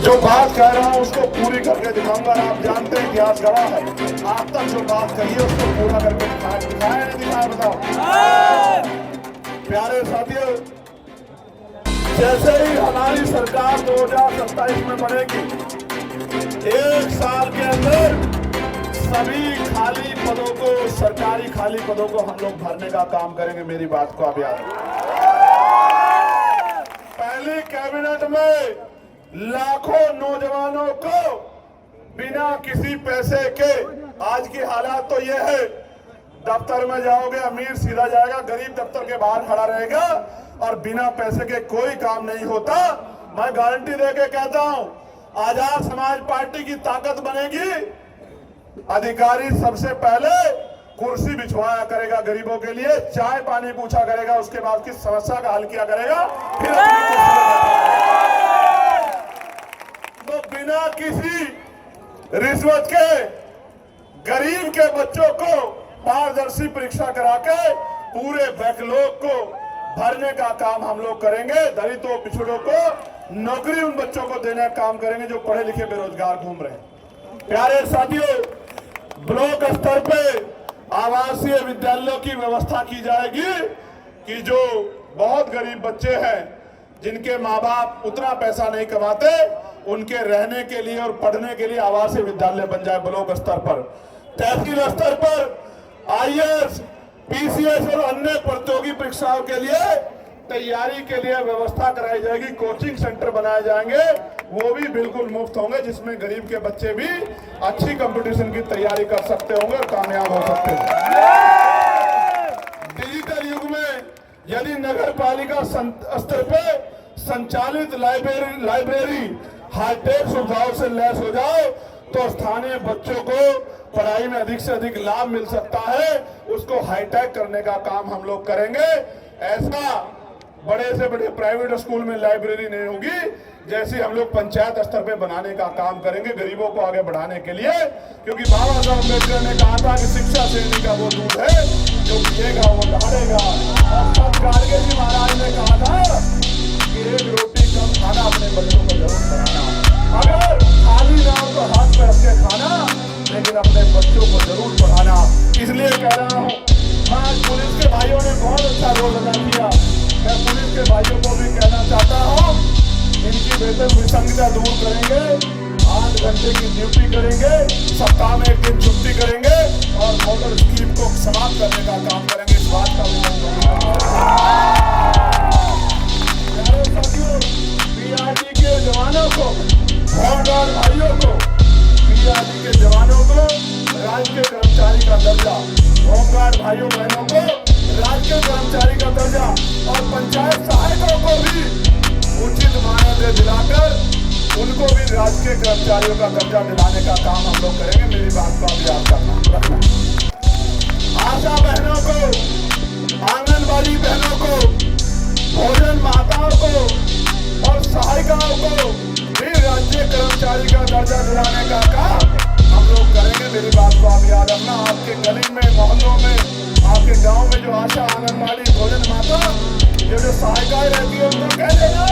जो बात कह रहा हूं उसको पूरी करके दिखाऊंगा। आप जानते हैं इतिहास गवाह है, आप तक जो बात कही है उसको पूरा करके दिखाया नहीं दिखाया, बताओ। प्यारे साथियों, जैसे ही हमारी सरकार 2027 में बनेगी, 1 साल के अंदर सभी खाली पदों को, सरकारी खाली पदों को हम लोग भरने का काम करेंगे। मेरी बात को आप याद रखें। पहली कैबिनेट में लाखों नौजवानों को बिना किसी पैसे के, आज की हालात तो यह है, दफ्तर में जाओगे अमीर सीधा जाएगा, गरीब दफ्तर के बाहर खड़ा रहेगा और बिना पैसे के कोई काम नहीं होता। मैं गारंटी देके कहता हूं, आजाद समाज पार्टी की ताकत बनेगी। अधिकारी सबसे पहले कुर्सी बिछवाया करेगा गरीबों के लिए, चाय पानी पूछा करेगा, उसके बाद की समस्या का हल किया करेगा, फिर तो बिना किसी रिश्वत के गरीब के बच्चों को पारदर्शी परीक्षा करा के पूरे बैकलॉग को भरने का काम हम लोग करेंगे। दलितों पिछड़ों को नौकरी उन बच्चों को देने का काम करेंगे जो पढ़े लिखे बेरोजगार घूम रहे हैं। प्यारे साथियों, ब्लॉक स्तर पे आवासीय विद्यालयों की व्यवस्था की जाएगी कि जो बहुत गरीब बच्चे हैं, जिनके माँ बाप उतना पैसा नहीं कमाते, उनके रहने के लिए और पढ़ने के लिए आवासीय विद्यालय बन जाए ब्लॉक स्तर पर। तहसील स्तर पर आईएएस, पीसीएस और अन्य प्रतियोगी परीक्षाओं के लिए तैयारी के लिए व्यवस्था कराई जाएगी। कोचिंग सेंटर बनाए जाएंगे, वो भी बिल्कुल मुफ्त होंगे, जिसमें गरीब के बच्चे भी अच्छी कंपटीशन की तैयारी कर सकते होंगे और कामयाब हो सकते हैं। डिजिटल युग में यदि नगर पालिका स्तर पे संचालित लाइब्रेरी हाईटेक सुविधाओं से लैस हो जाए तो स्थानीय बच्चों को पढ़ाई में अधिक से अधिक लाभ मिल सकता है। उसको हाईटेक करने का काम हम लोग करेंगे। ऐसा बड़े से बड़े प्राइवेट स्कूल में लाइब्रेरी नहीं होगी, जैसे हम लोग पंचायत स्तर पे बनाने का काम करेंगे गरीबों को आगे बढ़ाने के लिए। क्योंकि बाबा साहब अम्बेडकर ने कहा था कि शिक्षा श्रेणी का वो दूध है जो पिएगा वो दहाड़ेगा। और गाडगे जी महाराज ने कहा था कि एक रोटी कम खाना, अपने बच्चों को जरूर पढ़ाना। अगर खाली ना हो तो हाथ में रख के खाना, लेकिन अपने बच्चों को जरूर पढ़ाना। इसलिए कह रहा हूँ, आज पुलिस के भाइयों ने बहुत अच्छा रोल अदा किया। मैं पुलिस के भाइयों को भी कहना चाहता हूँ, इनकी वेतन विसंगता दूर करेंगे, 8 घंटे की ड्यूटी करेंगे, सप्ताह में 1 दिन छुट्टी करेंगे और मॉडल स्कीम को समाप्त करने का काम करेंगे। इस बात का पीआरडी के जवानों को, होमगार्ड भाइयों को, पीआरडी के जवानों को राज्य कर्मचारी का दर्जा, होमगार्ड भाइयों बहनों को राज्य कर्मचारी का दर्जा और पंचायत सहायकों को भी उचित मान्यता दिलाकर उनको भी राजकीय कर्मचारियों का दर्जा दिलाने का काम हम लोग करेंगे। मेरी बात को आप याद रखना। आशा बहनों को, आंगनबाड़ी बहनों को, भोजन माताओं को और सहायिकाओं को भी राज्य कर्मचारी का दर्जा दिलाने का काम हम लोग करेंगे। मेरी बात को आप याद रखना। आपके गली में, मोहल्लों में, आपके गांव में जो आशा, आंगनबाड़ी, भोजन माता, ये जो सहायिकाएं रहती है, उनको कह देना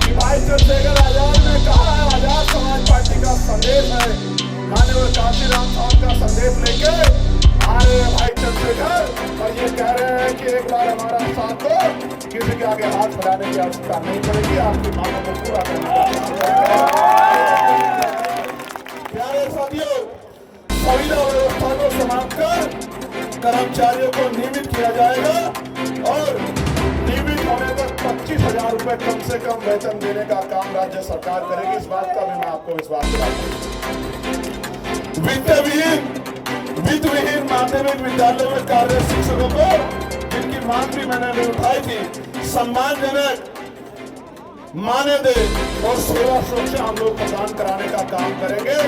कि भाई चंद्रशेखर आजाद ने कहा है, आजाद समाज पार्टी का संदेश है, माननीय काशीराम साहब का संदेश लेके आ रहे हैं भाई चंद्रशेखर, और ये कह रहे हैं कि एक बार हमारा साथ दो, किसी के आगे हाथ बढ़ाने की आवश्यकता नहीं पड़ेगी, आपकी मांगों को पूरा करने का। प्यारे साथियों, संविदा व्यवस्था को समाप्त कर कर्मचारियों को नियमित किया जाएगा और नियमित होने तक 25,000 रुपए कम से कम वेतन देने का काम राज्य सरकार करेगी। इस बात का भी मैं आपको विश्वास दिलाता हूं। वित्तविहीन माध्यमिक विद्यालय में कार्यरत शिक्षकों को, जिनकी मांग भी मैंने उठाई थी, सम्मानजनक मानदेय और सेवा सुरक्षा हम लोग प्रदान कराने का काम करेंगे।